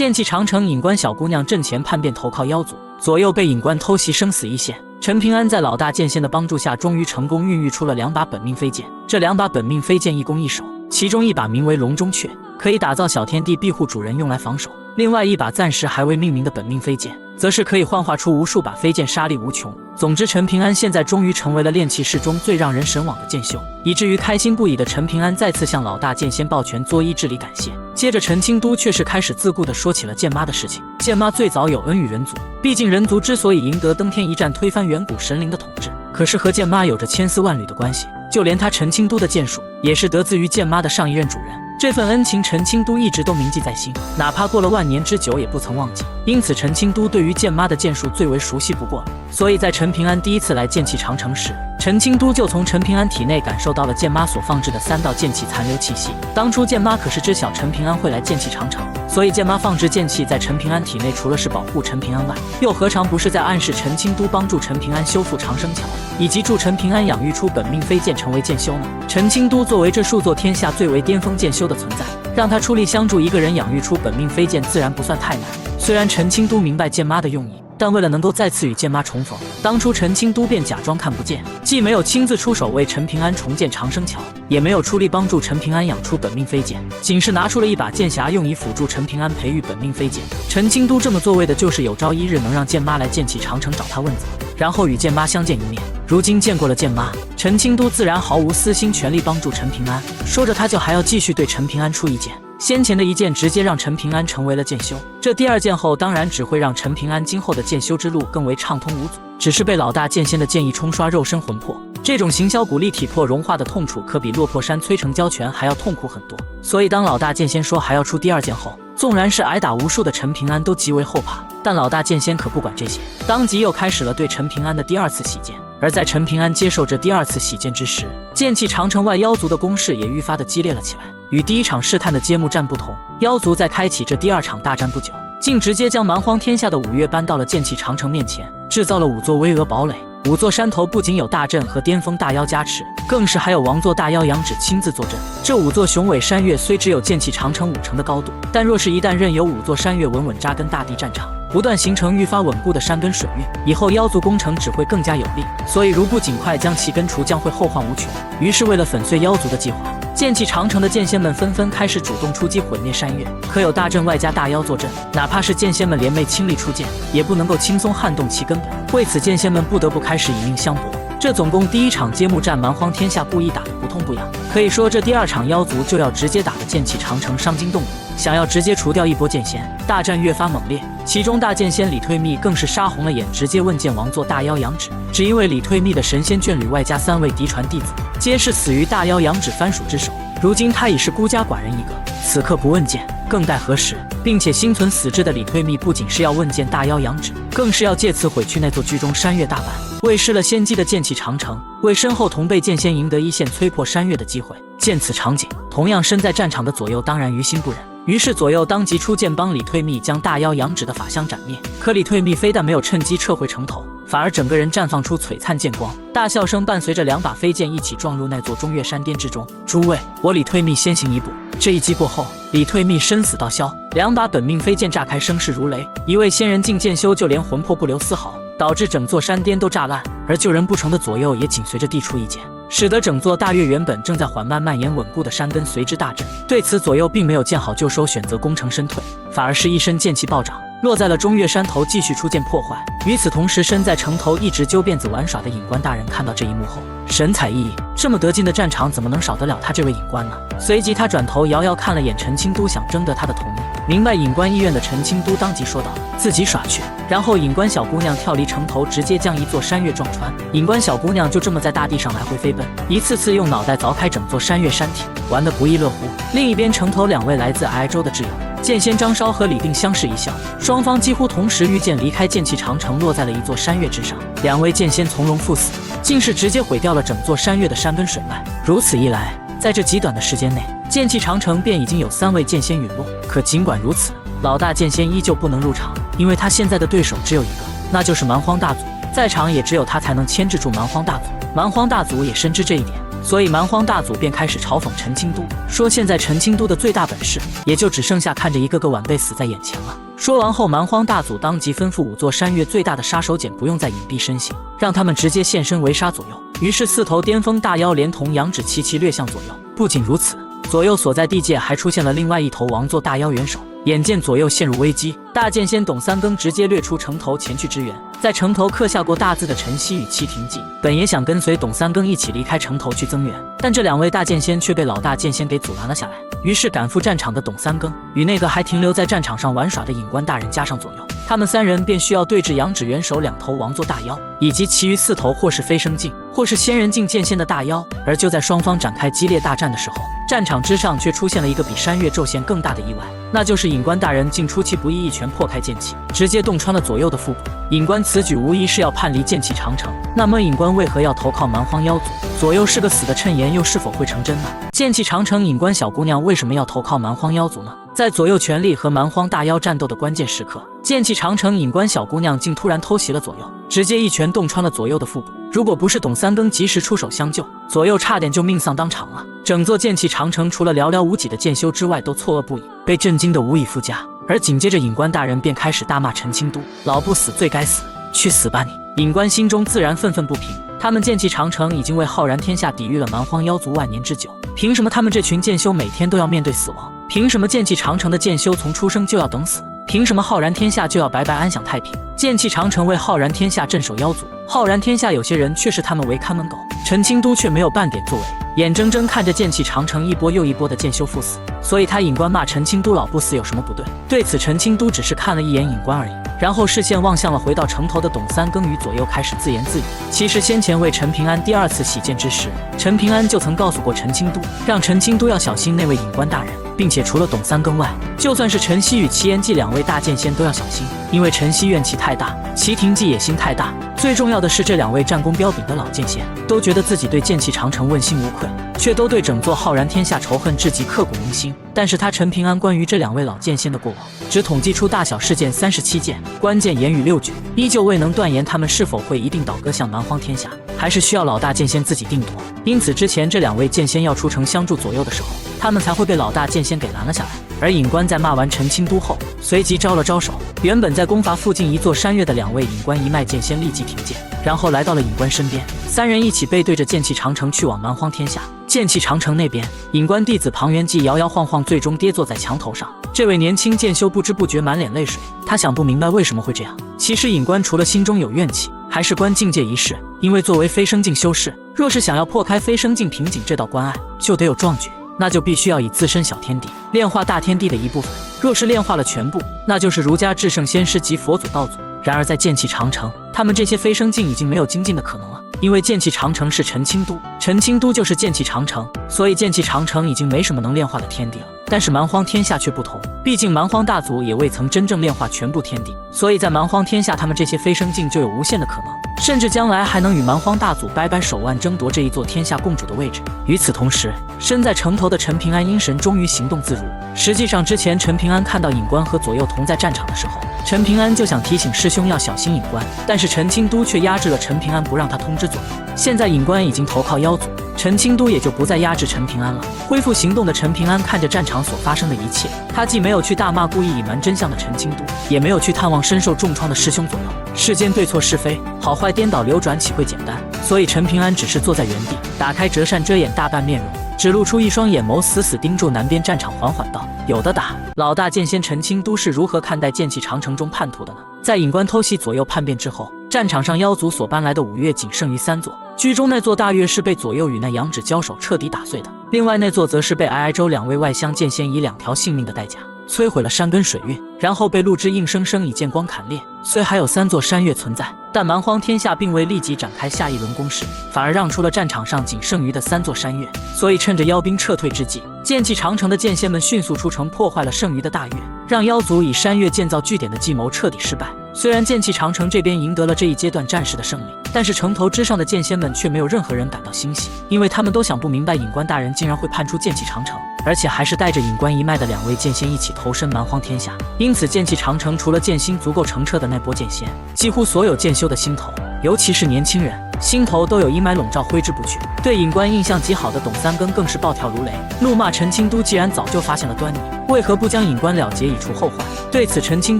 剑气长城，隐关小姑娘阵前叛变投靠妖族，左右被隐关偷袭，生死一线。陈平安在老大剑仙的帮助下，终于成功孕育出了2把本命飞剑。这2把本命飞剑一攻一守，其中一把名为笼中雀，可以打造小天地庇护主人，用来防守；另外一把暂时还未命名的本命飞剑，则是可以幻化出无数把飞剑，杀力无穷。总之，陈平安现在终于成为了炼器世中最让人神往的剑修，以至于开心不已的陈平安再次向老大剑仙抱拳作揖致礼感谢。接着，陈清都却是开始自顾地说起了剑妈的事情。剑妈最早有恩于人族，毕竟人族之所以赢得登天一战，推翻远古神灵的统治，可是和剑妈有着千丝万缕的关系。就连他陈清都的剑术，也是得自于剑妈的上一任主人。这份恩情，陈清都一直都铭记在心，哪怕过了万年之久，也不曾忘记。因此，陈清都对于剑妈的剑术最为熟悉不过了。所以在陈平安第一次来剑气长城时，陈清都就从陈平安体内感受到了剑妈所放置的3道剑气残留气息。当初剑妈可是知晓陈平安会来剑气长城，所以剑妈放置剑气在陈平安体内，除了是保护陈平安外，又何尝不是在暗示陈清都帮助陈平安修复长生桥，以及助陈平安养育出本命飞剑成为剑修呢？陈清都作为这数座天下最为巅峰剑修的存在，让他出力相助一个人养育出本命飞剑，自然不算太难。虽然陈清都明白剑妈的用意，但为了能够再次与剑妈重逢，当初陈清都便假装看不见，既没有亲自出手为陈平安重建长生桥，也没有出力帮助陈平安养出本命飞剑，仅是拿出了一把剑匣，用以辅助陈平安培育本命飞剑。陈清都这么做，为的就是有朝一日能让剑妈来剑气长城找他问责，然后与剑妈相见一面。如今见过了剑妈，陈清都自然毫无私心，全力帮助陈平安。说着，他就还要继续对陈平安出一剑。先前的一剑直接让陈平安成为了剑修，这第2剑后当然只会让陈平安今后的剑修之路更为畅通无阻。只是被老大剑仙的剑意冲刷肉身魂魄，这种行销骨力体魄融化的痛楚，可比落魄山摧成胶泉还要痛苦很多。所以当老大剑仙说还要出第2剑后，纵然是挨打无数的陈平安都极为后怕，但老大剑仙可不管这些，当即又开始了对陈平安的第2次洗剑。而在陈平安接受这第2次洗剑之时，剑气长城外妖族的攻势也愈发的激烈了起来。与第1场试探的揭幕战不同，妖族在开启这第2场大战不久，竟直接将蛮荒天下的5岳搬到了剑气长城面前，制造了5座巍峨堡垒。5座山头不仅有大阵和巅峰大妖加持，更是还有王座大妖杨芷亲自坐镇。这5座雄伟山岳虽只有剑气长城5成的高度，但若是一旦任由5座山岳稳稳扎根大地战场，不断形成愈发稳固的山根水域，以后妖族攻城只会更加有力。所以如不尽快将其根除，将会后患无穷。于是为了粉碎妖族的计划，剑气长城的剑仙们纷纷开始主动出击，毁灭山岳。可有大阵外加大妖坐镇，哪怕是剑仙们联袂倾力出剑，也不能够轻松撼动其根本。为此，剑仙们不得不开始以命相搏。这总共第1场揭幕战，蛮荒天下故意打得不痛不痒，可以说这第2场妖族就要直接打得剑气长城伤筋动骨，想要直接除掉一波剑仙。大战越发猛烈，其中大剑仙李退密更是杀红了眼，直接问剑王座大妖杨芷。只因为李退密的神仙眷侣外加3位嫡传弟子，皆是死于大妖杨芷番薯之手，如今他已是孤家寡人一个，此刻不问剑更待何时？并且心存死志的李退密不仅是要问剑大妖杨芷，更是要借此毁去那座居中山岳大半，为失了先机的剑气长城，为身后同辈剑仙赢得一线摧破山岳的机会。见此场景，同样身在战场的左右当然于心不忍，于是左右当即出剑帮李退密将大妖杨芷的法相斩灭。可李退密非但没有趁机撤回城头，反而整个人绽放出璀璨剑光，大笑声伴随着2把飞剑一起撞入那座中岳山巅之中。诸位，我李退密先行一步。这一击过后，李退密身死道消，2把本命飞剑炸开，声势如雷，一位仙人境剑修就连魂魄不留丝毫，导致整座山巅都炸烂。而救人不成的左右也紧随着递出一剑，使得整座大岳原本正在缓慢蔓延稳固的山根随之大震。对此，左右并没有见好就收，选择攻城身退，反而是一身剑气暴涨，落在了中岳山头，继续出剑破坏。与此同时，身在城头一直揪辫子玩耍的隐关大人看到这一幕后，神采奕奕，这么得劲的战场怎么能少得了他这位隐关呢？随即他转头遥遥看了眼陈清都，想征得他的同意。明白隐关意愿的陈清都当即说道：“自己耍去。”然后隐关小姑娘跳离城头，直接将一座山岳撞穿。隐关小姑娘就这么在大地上来回飞奔，一次次用脑袋凿开整座山岳山体，玩得不亦乐乎。另一边，城头2位来自崖州的挚友剑仙张稍和李定相视一笑，双方几乎同时御剑离开剑气长城，落在了一座山岳之上。2位剑仙从容赴死，竟是直接毁掉了整座山岳的山根水脉。如此一来，在这极短的时间内，剑气长城便已经有3位剑仙陨落。可尽管如此，老大剑仙依旧不能入场，因为他现在的对手只有一个，那就是蛮荒大族，在场也只有他才能牵制住蛮荒大族。蛮荒大族也深知这一点，所以蛮荒大祖便开始嘲讽陈清都，说现在陈清都的最大本事，也就只剩下看着一个个晚辈死在眼前了。说完后，蛮荒大祖当即吩咐5座山岳最大的杀手锏不用再隐蔽身形，让他们直接现身围杀左右。于是4头巅峰大妖连同羊脂齐齐掠向左右。不仅如此，左右所在地界还出现了另外1头王座大妖元首。眼见左右陷入危机，大剑仙董三更直接掠出城头前去支援。在城头刻下过大字的陈曦与戚廷记本也想跟随董三更一起离开城头去增援，但这2位大剑仙却被老大剑仙给阻拦了下来。于是赶赴战场的董三更与那个还停留在战场上玩耍的隐官大人加上左右，他们3人便需要对峙羊脂元首2头王座大妖，以及其余4头或是飞升境或是仙人境剑仙的大妖。而就在双方展开激烈大战的时候，战场之上却出现了一个比山岳骤现更大的意外，那就是隐官大人竟出其不意一拳破开剑气，直接洞穿了左右的腹部。隐官此举无疑是要叛离剑气长城，那么隐官为何要投靠蛮荒妖族？左右是个死的谶言，又是否会成真呢？剑气长城隐官小姑娘为什么要投靠蛮荒妖族呢？在左右全力和蛮荒大妖战斗的关键时刻，剑气长城隐官小姑娘竟突然偷袭了左右，直接一拳洞穿了左右的腹部。如果不是董三更及时出手相救，左右差点就命丧当场了。整座剑气长城除了寥寥无几的剑修之外，都错愕不已，被震惊的无以复加。而紧接着隐官大人便开始大骂陈清都：“老不死，罪该死，去死吧你！”隐官心中自然愤愤不平，他们剑气长城已经为浩然天下抵御了蛮荒妖族万年之久，凭什么他们这群剑修每天都要面对死亡？凭什么剑气长城的剑修从出生就要等死？凭什么浩然天下就要白白安享太平？剑气长城为浩然天下镇守妖族，浩然天下有些人却视他们为看门狗。陈清都却没有半点作为，眼睁睁看着剑气长城一波又一波的剑修赴死，所以他隐官骂陈清都老不死有什么不对？对此陈清都只是看了一眼隐官而已，然后视线望向了回到城头的董三更与左右，开始自言自语。其实先前为陈平安第2次洗剑之时，陈平安就曾告诉过陈清都，让陈清都要小心那位隐官大人，并且除了董三更外，就算是陈曦与齐延纪2位大剑仙都要小心，因为陈曦怨气太大，齐廷记野心太大。最重要的是，这2位战功彪炳的老剑仙都觉得自己对剑气长城问心无愧，却都对整座浩然天下仇恨至极，刻骨铭心。但是他陈平安关于这2位老剑仙的过往，只统计出大小事件37件，关键言语6句，依旧未能断言他们是否会一定倒戈向蛮荒天下，还是需要老大剑仙自己定夺。因此之前这2位剑仙要出城相助左右的时候，他们才会被老大剑仙给拦了下来。而隐官在骂完陈清都后，随即招了招手，原本在攻伐附近一座山岳的2位隐官一脉剑仙立即停剑，然后来到了隐官身边，3人一起背对着剑气长城去往蛮荒天下。剑气长城那边，隐官弟子庞元济摇摇晃晃，最终跌坐在墙头上。这位年轻剑修不知不觉满脸泪水，他想不明白为什么会这样。其实隐官除了心中有怨气，还是关境界一事，因为作为飞升境修士，若是想要破开飞升境瓶颈这道关隘，就得有壮举，那就必须要以自身小天地炼化大天地的一部分。若是炼化了全部，那就是儒家至圣先师及佛祖道祖。然而在剑气长城，他们这些飞升境已经没有精进的可能了，因为剑气长城是陈清都，陈清都就是剑气长城，所以剑气长城已经没什么能炼化的天地了。但是蛮荒天下却不同，毕竟蛮荒大族也未曾真正炼化全部天地，所以在蛮荒天下，他们这些飞升境就有无限的可能，甚至将来还能与蛮荒大族掰掰手腕，争夺这一座天下共主的位置。与此同时，身在城头的陈平安阴神终于行动自如。实际上之前陈平安看到隐官和左右同在战场的时候，陈平安就想提醒师兄要小心隐官，但是陈清都却压制了陈平安，不让他通知左右。现在隐官已经投靠妖族，陈清都也就不再压制陈平安了。恢复行动的陈平安看着战场所发生的一切，他既没有去大骂故意隐瞒真相的陈清都，也没有去探望身受重创的师兄左右。世间对错是非，好坏颠倒流转，岂会简单？所以陈平安只是坐在原地，打开折扇遮掩大半面容，只露出一双眼眸，死死盯住南边战场，缓缓道：“有的打。”老大剑仙陈清都是如何看待剑气长城中叛徒的呢？在隐官偷袭左右叛变之后，战场上妖族所搬来的5岳仅剩余3座，居中那座大岳是被左右与那羊脂交手彻底打碎的，另外那座则是被皑皑州2位外乡剑仙以2条性命的代价摧毁了山根水运，然后被陆之硬生生以剑光砍裂。虽还有3座山岳存在，但蛮荒天下并未立即展开下一轮攻势，反而让出了战场上仅剩余的3座山岳。所以趁着妖兵撤退之际，剑气长城的剑仙们迅速出城，破坏了剩余的大岳，让妖族以山岳建造据点的计谋彻底失败。虽然剑气长城这边赢得了这一阶段战事的胜利，但是城头之上的剑仙们却没有任何人感到欣喜，因为他们都想不明白隐官大人竟然会叛出剑气长城。而且还是带着隐关一脉的2位剑仙一起投身蛮荒天下。因此剑气长城除了剑心足够澄澈的那波剑仙，几乎所有剑修的心头，尤其是年轻人，心头都有阴霾笼罩，挥之不去。对隐关印象极好的董三更更是暴跳如雷，怒骂陈清都既然早就发现了端倪，为何不将隐关了结，以除后患？对此，陈清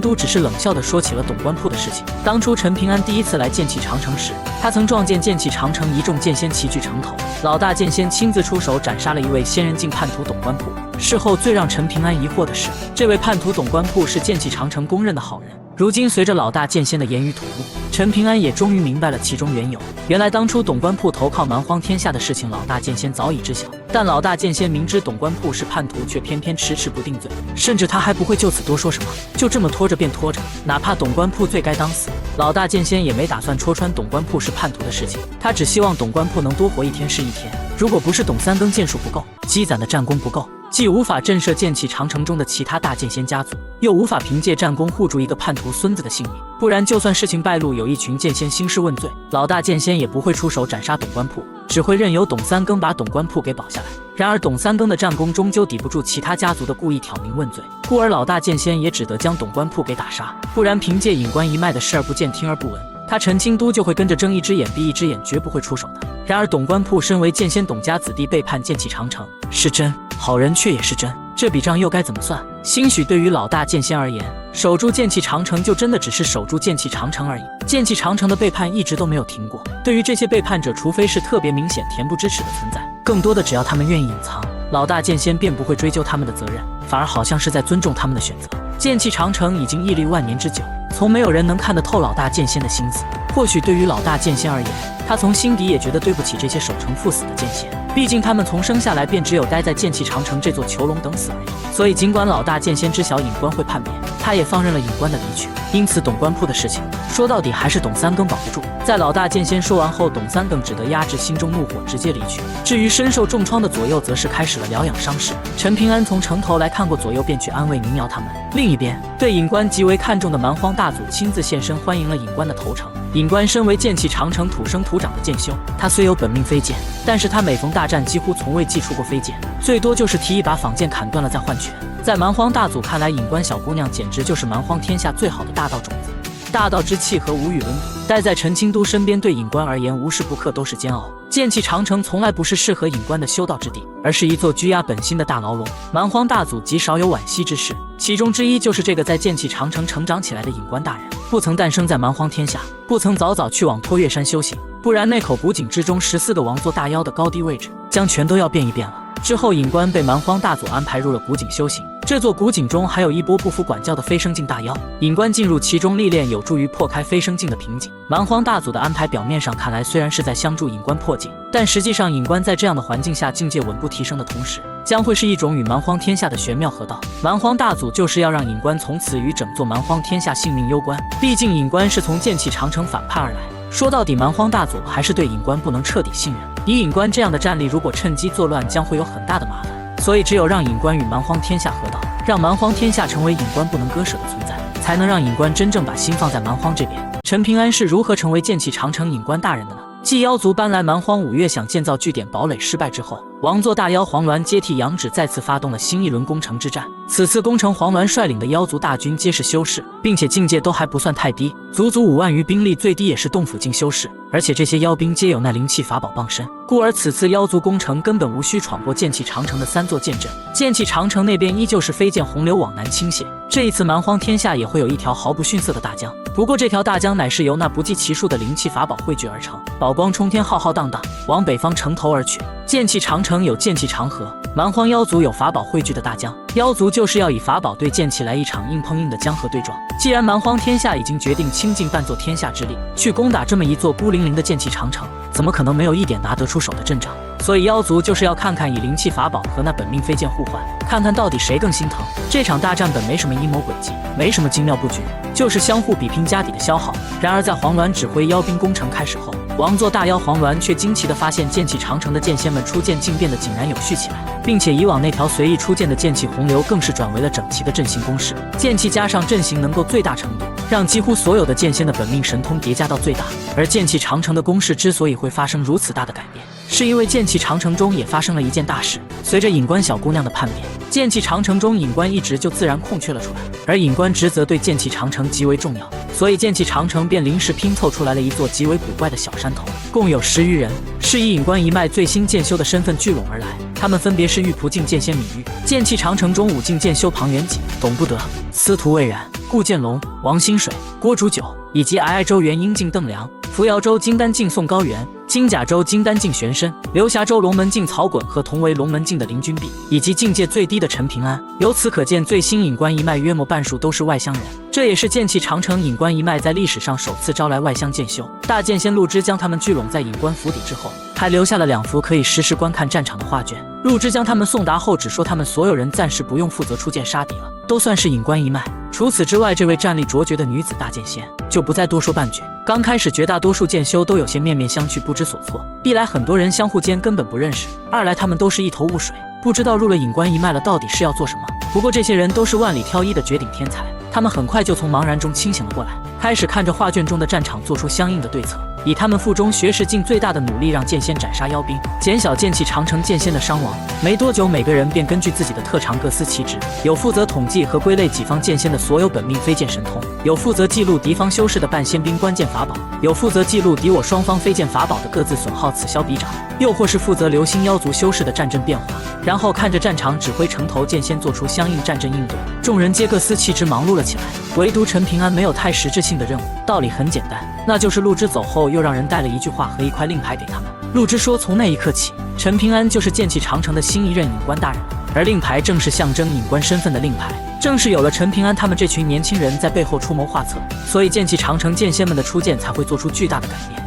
都只是冷笑地说起了董官铺的事情。当初陈平安第一次来剑气长城时，他曾撞见剑气长城一众剑仙齐聚城头，老大剑仙亲自出手斩杀了一位仙人境叛徒董官铺。事后最让陈平安疑惑的是，这位叛徒董官铺是剑气长城公认的好人。如今随着老大剑仙的言语吐露，陈平安也终于明白了其中缘由。原来当初董官铺投靠蛮荒天下的事情，老大剑仙早已知晓，但老大剑仙明知董官铺是叛徒，却偏偏迟迟不定罪，甚至他还不会就此多说什么，就这么拖着便拖着，哪怕董官铺罪该当死，老大剑仙也没打算戳穿董官铺是叛徒的事情，他只希望董官铺能多活一天是一天。如果不是董三更剑术不够，积攒的战功不够，既无法震慑剑气长城中的其他大剑仙家族，又无法凭借战功护住一个叛徒孙子的性命，不然就算事情败露，有一群剑仙兴师问罪，老大剑仙也不会出手斩杀董官铺，只会任由董三更把董官铺给保下来。然而董三更的战功终究抵不住其他家族的故意挑明问罪，故而老大剑仙也只得将董官铺给打杀，不然凭借隐关一脉的视而不见听而不闻，他陈清都就会跟着睁一只眼闭一只眼，绝不会出手的。然而董官铺身为剑仙董家子弟，背叛剑气长城是真，好人却也是真，这笔账又该怎么算？兴许对于老大剑仙而言，守住剑气长城就真的只是守住剑气长城而已，剑气长城的背叛一直都没有停过。对于这些背叛者，除非是特别明显恬不知耻的存在，更多的只要他们愿意隐藏，老大剑仙便不会追究他们的责任，反而好像是在尊重他们的选择。剑气长城已经屹立万年之久，从没有人能看得透老大剑仙的心思。或许对于老大剑仙而言，他从心底也觉得对不起这些守城赴死的剑仙，毕竟他们从生下来便只有待在剑气长城这座囚笼等死而已。所以尽管老大剑仙知晓隐关会叛变，他也放任了隐关的离去。因此董官铺的事情说到底还是董三更保不住。在老大剑仙说完后，董三更只得压制心中怒火，直接离去。至于身受重创的左右，则是开始了疗养伤势。陈平安从城头来看过左右，便去安慰民谣他们。另一边，对隐关极为看重的蛮荒大祖亲自现身，欢迎了隐关的投诚。隐关身为剑气长城土生土长的剑修，他虽有本命飞剑，但是他每逢大战几乎从未祭出过飞剑，最多就是提一把仿剑砍断了再换拳。在蛮荒大祖看来，隐关小姑娘简直就是蛮荒天下最好的大道种子，大道之气和无与伦比。待在陈清都身边，对隐关而言无时不刻都是煎熬。剑气长城从来不是适合隐关的修道之地，而是一座拘押本心的大牢笼。蛮荒大祖极少有惋惜之事，其中之一就是这个在剑气长城成长起来的隐关大人，不曾诞生在蛮荒天下，不曾早早去往托月山修行，不然那口古井之中14个王座大妖的高低位置将全都要变一变了。之后隐关被蛮荒大祖安排入了古井修行，这座古井中还有一波不服管教的飞升境大妖，隐关进入其中历练，有助于破开飞升境的瓶颈。蛮荒大祖的安排表面上看来虽然是在相助隐关破境，但实际上隐关在这样的环境下境界稳步提升的同时，将会是一种与蛮荒天下的玄妙合道。蛮荒大祖就是要让隐关从此与整座蛮荒天下性命攸关，毕竟隐关是从剑气长城反叛而来。说到底，蛮荒大祖还是对隐关不能彻底信任，以隐关这样的战力，如果趁机作乱，将会有很大的麻烦。所以只有让隐关与蛮荒天下合道，让蛮荒天下成为隐关不能割舍的存在，才能让隐关真正把心放在蛮荒这边。陈平安是如何成为剑气长城隐关大人的呢？继妖族搬来蛮荒5月想建造据点堡垒失败之后，王座大妖黄鸾接替杨芷再次发动了新一轮攻城之战。此次攻城，黄鸾率领的妖族大军皆是修士，并且境界都还不算太低，足足5万余兵力，最低也是洞府境修士。而且这些妖兵皆有那灵气法宝傍身，故而此次妖族攻城根本无需闯过剑气长城的3座剑阵。剑气长城那边依旧是飞剑洪流往南倾泻，这一次蛮荒天下也会有一条毫不逊色的大江。不过这条大江乃是由那不计其数的灵气法宝汇聚而成，宝光冲天，浩浩荡荡往北方城头而去。剑气长城有剑气长河，蛮荒妖族有法宝汇聚的大江，妖族就是要以法宝对剑气来一场硬碰硬的江河对撞。既然蛮荒天下已经决定倾尽半座天下之力去攻打这么一座孤零零的剑气长城，怎么可能没有一点拿得出手的阵仗？所以妖族就是要看看以灵气法宝和那本命飞剑互换，看看到底谁更心疼。这场大战本没什么阴谋诡计，没什么精妙布局，就是相互比拼家底的消耗。然而在黄鸾指挥妖兵攻城开始后，王座大妖黄鸾却惊奇地发现剑气长城的剑仙们出剑竟变得井然有序起来，并且以往那条随意出剑的剑气洪流更是转为了整齐的阵型攻势。剑气加上阵型能够最大程度让几乎所有的剑仙的本命神通叠加到最大，而剑气长城的攻势之所以会发生如此大的改变，是因为剑气长城中也发生了一件大事。随着隐关小姑娘的叛变，剑气长城中隐关一职就自然空缺了出来，而隐关职责对剑气长城极为重要，所以剑气长城便临时拼凑出来了一座极为古怪的小山头，共有10余人，是以隐关一脉最新剑修的身份聚拢而来。他们分别是玉仆境剑仙芈玉、剑气长城中5境剑修庞元锦、董不得、司徒魏然、顾剑龙、王新水、郭竹九，以及皑皑州元婴境邓良、扶摇州金丹境宋高原、金甲州金丹境玄深、流霞州龙门境曹衮和同为龙门境的林君璧，以及境界最低的陈平安。由此可见，最新隐关一脉约莫半数都是外乡人。这也是剑气长城隐关一脉在历史上首次招来外乡剑修。大剑仙陆之将他们聚拢在隐关府邸之后，还留下了2幅可以实时观看战场的画卷。陆之将他们送达后，只说他们所有人暂时不用负责出剑杀敌了，都算是隐关一脉。除此之外，这位战力卓绝的女子大剑仙就不再多说半句。刚开始，绝大多数剑修都有些面面相觑，不知所措。一来很多人相互间根本不认识，二来他们都是一头雾水，不知道入了隐关一脉了到底是要做什么。不过这些人都是万里挑一的绝顶天才，他们很快就从茫然中清醒了过来，开始看着画卷中的战场做出相应的对策。以他们腹中学识尽最大的努力，让剑仙斩杀妖兵，减小剑气长城剑仙的伤亡。没多久，每个人便根据自己的特长各司其职，有负责统计和归类己方剑仙的所有本命飞剑神通，有负责记录敌方修士的半仙兵关键法宝，有负责记录敌我双方飞剑法宝的各自损耗此消彼长，又或是负责流星妖族修士的战阵变化，然后看着战场指挥城头剑仙做出相应战阵应对。众人皆各司其职，忙碌了起来。唯独陈平安没有太实质性的任务，道理很简单，那就是陆之走后又让人带了一句话和一块令牌给他们。陆之说，从那一刻起，陈平安就是剑气长城的新一任隐关大人，而令牌正是象征隐关身份的令牌。正是有了陈平安他们这群年轻人在背后出谋划策，所以剑气长城剑仙们的出剑才会做出巨大的改变。